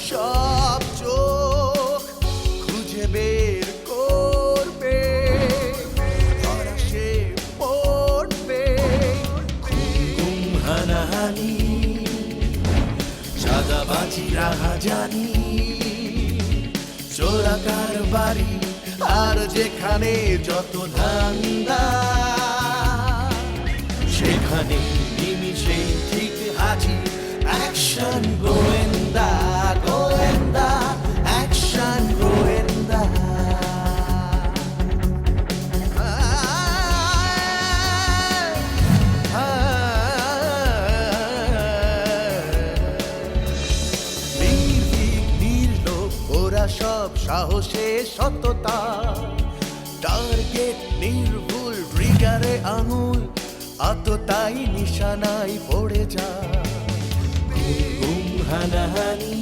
সব চোখ খুঁজে বের করবে, ধরা সে পড়বে। খুন হানাহানি, চাঁদাবাজি রাহাজানি, চোরাকার বাড়ি, আর যেখানে যত ধান্দা, সেখানে নিমিষে ঠিক হাজির অ্যাকশন গোয়েন্দা, গোয়েন্দা অ্যাকশন গোয়েন্দা। নির্লোক ওরা সব সাহসে সততা, টার্গেট নির্ভুল, ট্রিগারে আঙুল, আততাই নিশানায় পড়ে যায়। ঘুম হানাহানি,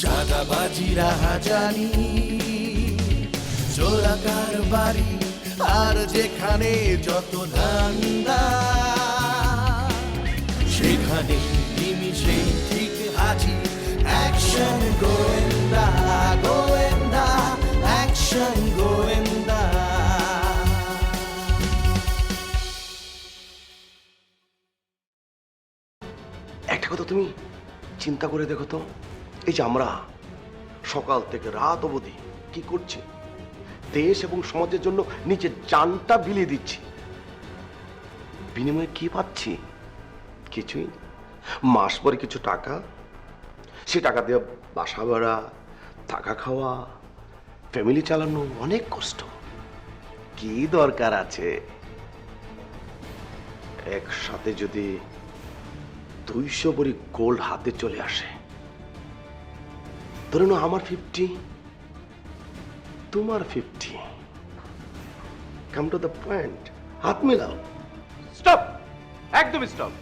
চাঁদাবাজি রাহাজানি, চোরাকার বাড়ি, আর যেখানে যত ধান্দা, সেখানে নিমিষে ঠিক হাজির অ্যাকশন গোয়েন্দা, গোয়েন্দা অ্যাকশন গোয়েন্দা। একটা কথা তুমি চিন্তা করে দেখো তো, এই যে আমরা সকাল থেকে রাত অবধি কি করছি, দেশ এবং সমাজের জন্য নিজের জানটা বিলিয়ে দিচ্ছি, বিনিময়ে কি পাচ্ছি? কিছুই না। মাস পরে কিছু টাকা, সে টাকা দিয়ে বাসা ভাড়া, থাকা খাওয়া, ফ্যামিলি চালানো অনেক কষ্ট। কি দরকার আছে? একসাথে যদি 200 ভরি গোল্ড হাতে চলে আসে, ধরে নাও আমার 50, তোমার 50, কাম টু দ্য পয়েন্ট, হাত মিলাও। স্টপ, একদম স্টপ।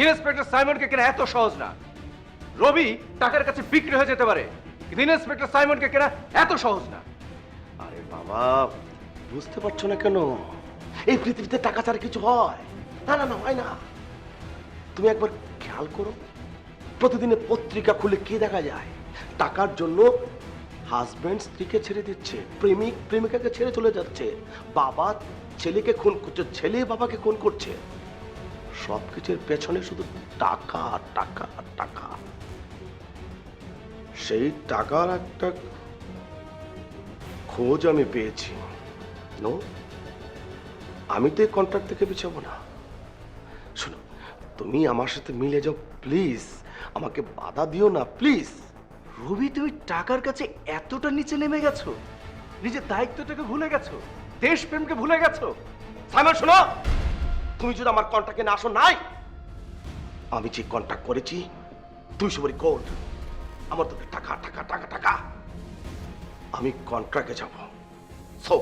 ইন্সপেক্টর সাইমনকে কেনা এত সহজ না। রবি টাকার কাছে বিক্রি হয়ে যেতে পারে, কিন্তু ইন্সপেক্টর সাইমনকে কেনা এত সহজ না। আরে বাবা, বুঝতে পারছো না কেন? এই পৃথিবীতে টাকা ছাড়া কিছু হয় না? না না, হয় না। তুমি একবার খেয়াল করো, প্রতিদিনের পত্রিকা খুলে কি দেখা যায়? টাকার জন্য হাজবেন্ড স্ত্রীকে ছেড়ে দিচ্ছে, প্রেমিক প্রেমিকাকে ছেড়ে চলে যাচ্ছে, বাবা ছেলেকে খুন করছে, ছেলে বাবাকে খুন করছে। সবকিছুর পেছনে শুধু টাকা টাকা টাকা। সেই টাকার একটা খোঁজ আমি পেয়েছি। নো, আমি তো এই কন্ট্রাক্ট থেকে পিছাবো না। শোনো, তুমি আমার সাথে মিলে যাও প্লিজ, আমাকে বাধা দিও না প্লিজ। রবি, তুমি টাকার কাছে এতটা নিচে নেমে গেছো? নিজের দায়িত্বটাকে ভুলে গেছো, দেশপ্রেমকে ভুলে গেছো? সাইমন শোনো, তুমি যদি আমার কন্ট্রাক্টে না আসো নাই, আমি যে কন্ট্রাক্ট করেছি 200 ভরি গোল্ড, আমার তো টাকা টাকা টাকা টাকা, আমি কন্ট্রাক্টে যাব। সো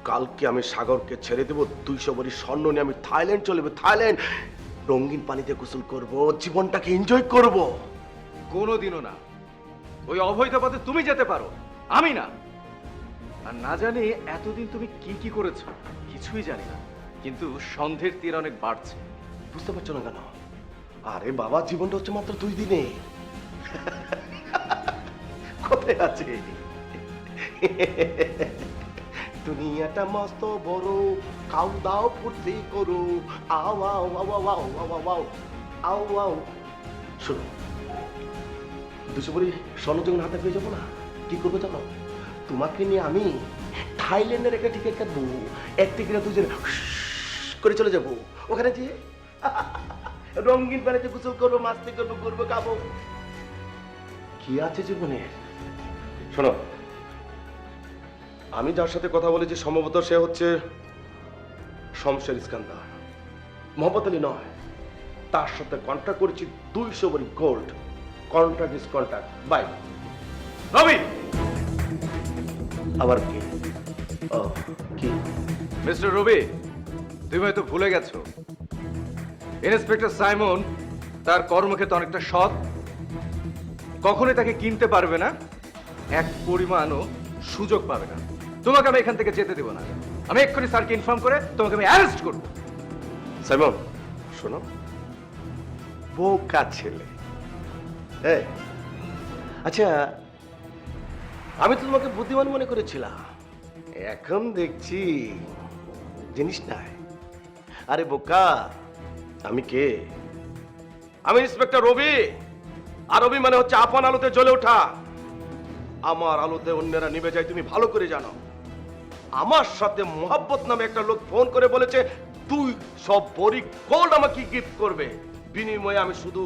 কালকে আমি সাগরকে ছেড়ে দেবো, 200 ভরি স্বর্ণ নিয়ে আমি থাইল্যান্ড চলে যাবো। থাইল্যান্ড রঙিন পানিতে গোসল করব, জীবনটাকে এনজয় করব। কোনোদিনও না। ওই অবৈধ পথে তুমি যেতে পারো, আমি না। আর না জানি এতদিন তুমি কি কি করেছো, কিছুই জানি না, কিন্তু সন্দেহের তীর অনেক বাড়ছে। বুঝতে পারছো না কেন? আরে বাবা, জীবনটা হচ্ছে মাত্র 2 দিনে। কোথায় আছে? দুনিয়াটা মস্ত বড়, খাও দাও ফুর্তি করো, আও আও আও আও আও আও আও আও আও। শোনো, 200 ভরি স্বর্ণ যখন হাতে পেয়ে যাবো না, কি করবো জানো? তোমাকে নিয়ে আমি থাইল্যান্ডের একটা টিকিট কাটবো, এক টিকিটে দুজন করে চলে যাবো। ওখানে যে রঙিন পানিতে গোসল করবো, মাস্তি করবো, ঘুরবো, খাবো। কি আছে জীবনে? শোনো, আমি যার সাথে কথা বলেছি সম্ভবত সে হচ্ছে শমশের ইস্কান্দার, মোহাম্মদ আলী নয়। তার সাথে কন্ট্রাক্ট করেছি 200 ভরি gold. Contract is contract. Bye. Rabi, আবার কি? ও কি? মিস্টার রবি, তুমি হয়তো ভুলে গেছো, ইন্সপেক্টর সাইমন তার কর্মক্ষেত্রে অনেকটা সৎ, কখনোই তাকে কিনতে পারবে না, এক পরিমাণও সুযোগ পাবে না। তোমাকে আমি এখান থেকে যেতে দেব না। আমি এক্ষুনি স্যারকে ইনফর্ম করে তোমাকে আমি অ্যারেস্ট করবো। সাইমন শোনো, বোকা ছেলে, এই, আচ্ছা, আমি তো তোমাকে বুদ্ধিমান মনে করেছিলাম, এখন দেখছি জিনিস নাই। আরে বোকা, আমি কে? আমি ইন্সপেক্টর রবি। আর রবি মানে হচ্ছে আপন আলোতে জ্বলে ওঠা। আমার আলোতে অন্যেরা নিভে যায় তুমি ভালো করে জানো। আমার সাথে মোহাব্বত নামে একটা লোক ফোন করে বলেছে তুই সব বড়ি গোল্ড আমাকে গিফট করবে, বিনিময়ে আমি শুধু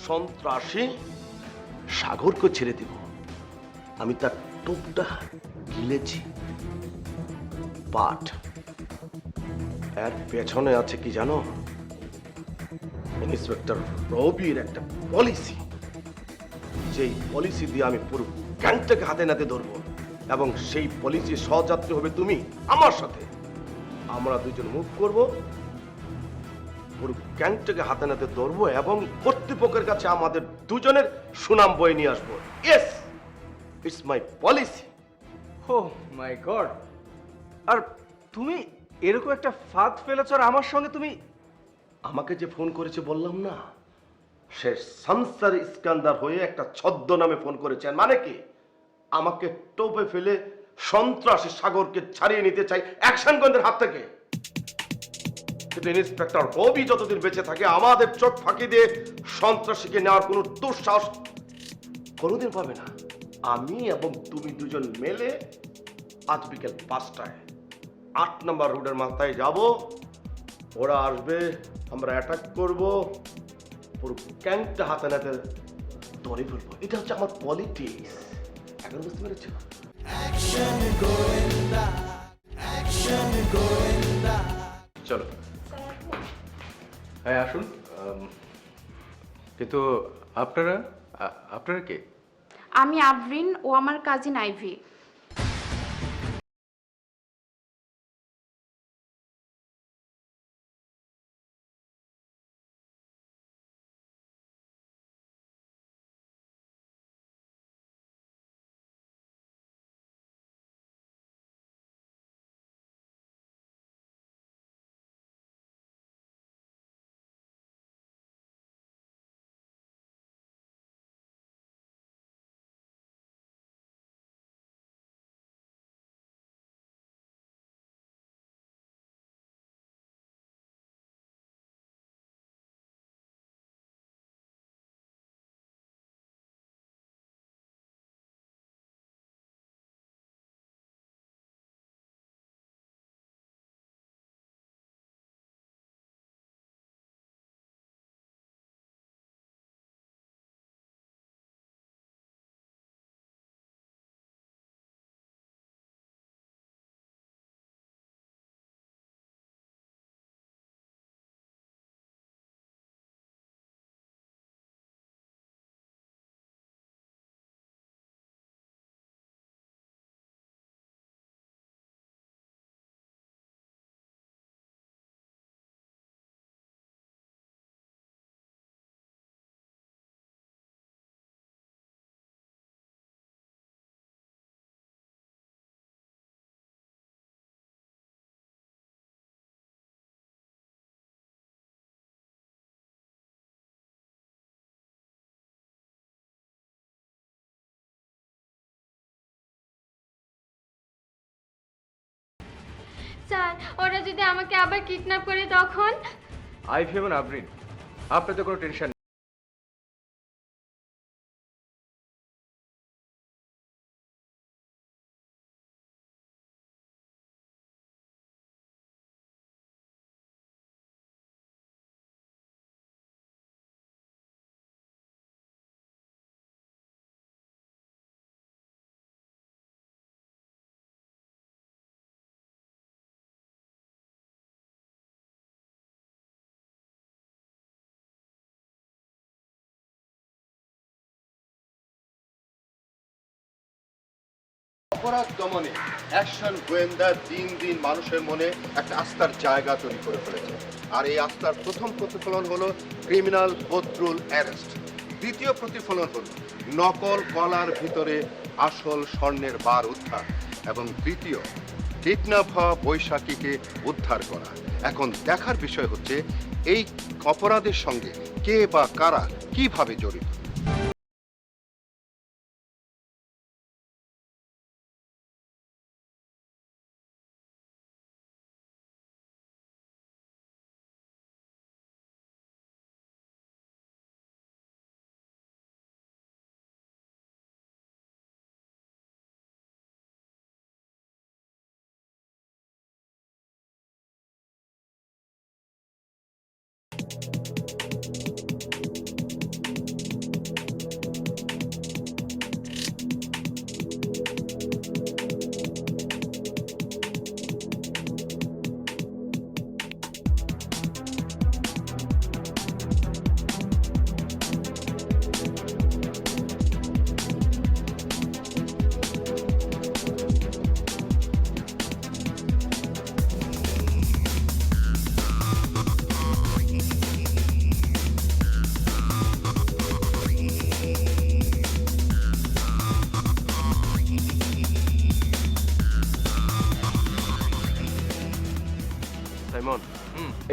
সন্ত্রাসী সাগরকে ছেড়ে দিব। আমি তার টোপটা গিলেছি, বাট এর পেছনে আছে কি জানো? ইন্সপেক্টর রবির একটা পলিসি, যেই পলিসি দিয়ে আমি পুরো গ্যাংটাকে হাতে নাতে ধরবো, এবং সেই পলিসি সহযাত্রী হবে তুমি আমার সাথে। আমরা দুজন মুভ করব, পুরো গ্যাংটাকে হাতে নাতে ধরবো এবং কর্তৃপক্ষের কাছে আমাদের দুজনের সুনাম বয়ে নিয়ে আসবো। Yes, it's my policy. Oh my god! আর তুমি এরকম একটা ফাঁদ ফেলেছো, আর আমার সঙ্গে তুমি... আমাকে যে ফোন করেছে বললাম না, সে সানসার ইস্কান্দার হয়ে একটা ছদ্ম নামে ফোন করেছে। মানে কি? আমাকে টোপে ফেলে সন্ত্রাসী সাগরকে ছাড়িয়ে নিতে চাই অ্যাকশনগঞ্জের হাত থেকে। কিন্তু ইন্সপেক্টর রবি যতদিন বেঁচে থাকে আমাদের চোখ ফাঁকি দিয়ে সন্ত্রাসীকে নেওয়ার কোনো দুঃসাহস কোনোদিন পাবে না। আমি এবং তুমি দুজন মেলে আজ বিকেল 5টায় 8 নম্বর রোডের মাথায় যাব। ওরা আসবে, আমরা অ্যাটাক করব, পুরো গ্যাংটা হাতে নাতে ধরে ফেলবো। এটা হচ্ছে আমার পলিটিক্স। এখন বুঝতে পেরেছ? অ্যাকশন গোয়েন্দা, অ্যাকশন গোয়েন্দা। চলো, হ্যাঁ আসুন। কিন্তু আপনারা আপনারা কে? আমি আবরিন, ও আমার কাজিন আইভি। স্যার, ওরা যদি আমাকে আবার কিডন্যাপ করে তখন? আইভি এবং আবরিন, আপনাদের কোনো টেনশন অপরাধ দমনে অ্যাকশন গোয়েন্দা দিন দিন মানুষের মনে একটা আস্থার জায়গা তৈরি করে ফেলেছে। আর এই আস্থার প্রথম প্রতিফলন হলো ক্রিমিনাল বদরুল অ্যারেস্ট। দ্বিতীয় প্রতিফলন হলো নকল কলার ভিতরে আসল স্বর্ণের বার উদ্ধার, এবং তৃতীয় কিডন্যাপ হওয়া বৈশাখীকে উদ্ধার করা। এখন দেখার বিষয় হচ্ছে এই অপরাধের সঙ্গে কে বা কারা কিভাবে জড়িত।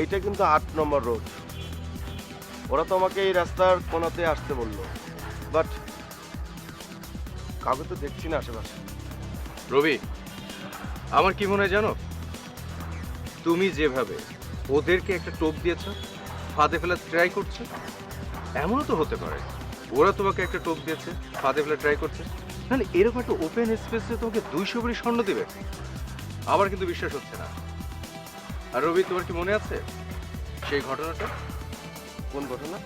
এইটা কিন্তু 8 নম্বর রোড। ওরা তো আমাকে এই রাস্তার কোনাতে আসতে বললো, বাট কাউকে তো দেখছি না আশেপাশে। রবি, আমার কি মনে হয় জানো, তুমি যেভাবে ওদেরকে একটা টোপ দিয়েছ, ফাঁদে ফেলার ট্রাই করছো, এমনও তো হতে পারে ওরা তোমাকে একটা টোপ দিয়েছে, ফাঁদে ফেলার ট্রাই করছে। মানে এরকম একটা ওপেন স্পেসে তোমাকে 200 ভরি স্বর্ণ দিবে, আমার কিন্তু বিশ্বাস হচ্ছে না। আর রবি, তোমার কি মনে আছে সেই ঘটনাটা? কোন ঘটনা?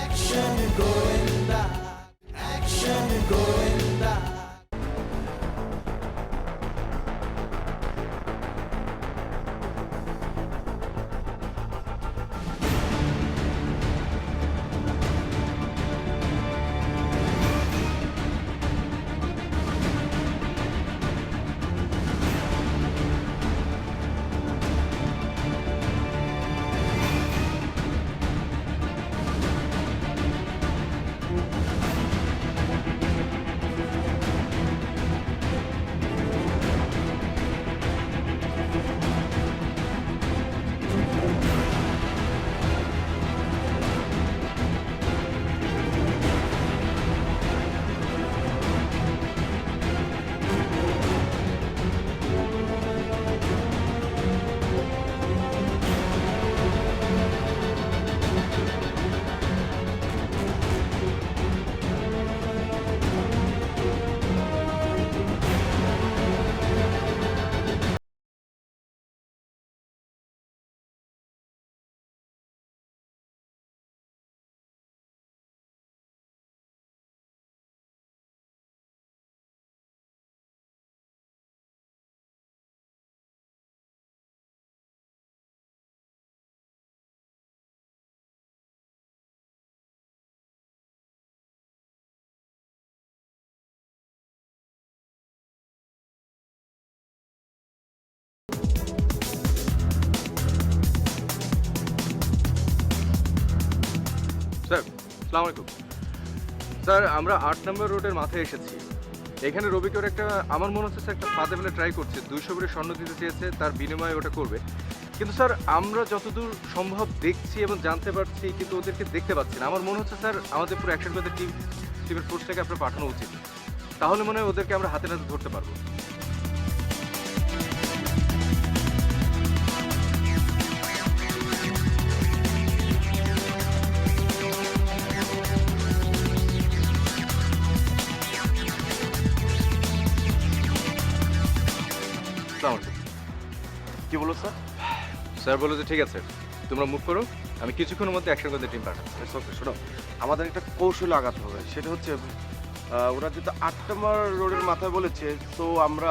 Action Govinda, Action Govinda. Sir, আসসালামু আলাইকুম। স্যার, আমরা 8 নম্বর রোডের মাথায় এসেছি। এখানে রবিকে ওর একটা, আমার মনে হচ্ছে স্যার, একটা ফাঁদে ফেলে ট্রাই করছে। 200 ভরি স্বর্ণ দিতে চেয়েছে, তার বিনিময়ে ওটা করবে। কিন্তু স্যার, আমরা যতদূর সম্ভব দেখছি এবং জানতে পারছি, কিন্তু ওদেরকে দেখতে পাচ্ছি না। আমার মনে হচ্ছে স্যার, আমাদের পুরো অ্যাকশন করতে টিমের ফোর্সটাকে আপনার পাঠানো উচিত। তাহলে মনে হয় ওদেরকে আমরা হাতে নাতে ধরতে পারবো। আসসালামু আলাইকুম। কি বলো স্যার? স্যার বলো যে ঠিক আছে, তোমরা মুভ করো, আমি কিছুক্ষণের মধ্যে অ্যাকশন করতে টিম পাঠাবো। ওকে, শোনো, আমাদের একটা কৌশল আগাতে হবে। সেটা হচ্ছে ওরা যেহেতু 8 নম্বর রোডের মাথায় বলেছে, তো আমরা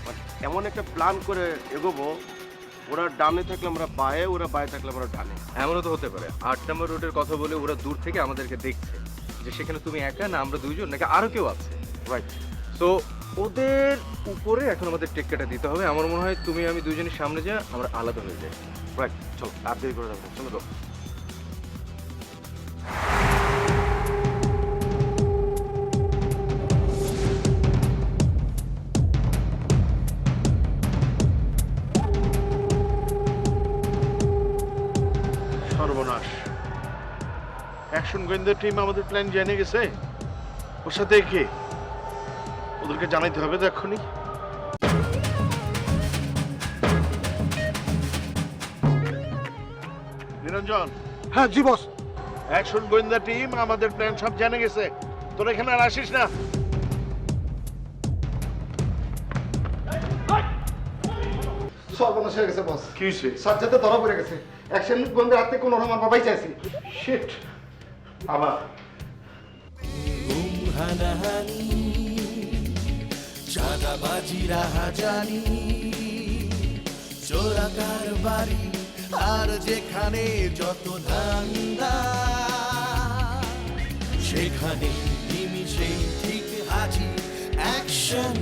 মানে এমন একটা প্ল্যান করে এগোবো, ওরা ডানে থাকলে আমরা বায়ে, ওরা বায়ে থাকলে আমরা ডানে। এমনও তো হতে পারে 8 নম্বর রোডের কথা বলে ওরা দূর থেকে আমাদেরকে দেখছে, যে সেখানে তুমি একা না আমরা দুইজন নাকি আরো কেউ আছে। রাইট। তো ওদের উপরে এখন আমাদের টেক্কাটা দিতে হবে। আমার মনে হয় তুমি আমি দুইজনের সামনে যা, আমরা আলাদা হয়ে যাই। রাইট, চলো আর দেরি করে যাবো, চলো তো। সর্বনাশ, অ্যাকশন গোয়েন্দা টিম আমাদের প্ল্যান জেনে গেছে। ওর সাথে কে? ওদেরকে জানাইতে হবে তো এক্ষুনি। নিরঞ্জন, হ্যাঁ জি বস। অ্যাকশন গোয়েন্দা টিম আমাদের প্ল্যান সব জেনে গেছে। তোরা এখানে আর আসিস না। সর্বনাশ হয়ে গেছে বস। কি হয়েছে? সাজ্জাদে ধরা পড়ে গেছে। অ্যাকশন গোয়েন্দার হাতে কোনো আমার বাবাই চাইছি। শিট। আবার ঘুম হানাহানি চাঁদাবাজি রাহাজানি চোরাকার বাড়ি আর যেখানে যত ধান্দা সেখানে নিমিষে ঠিক হাজির অ্যাকশন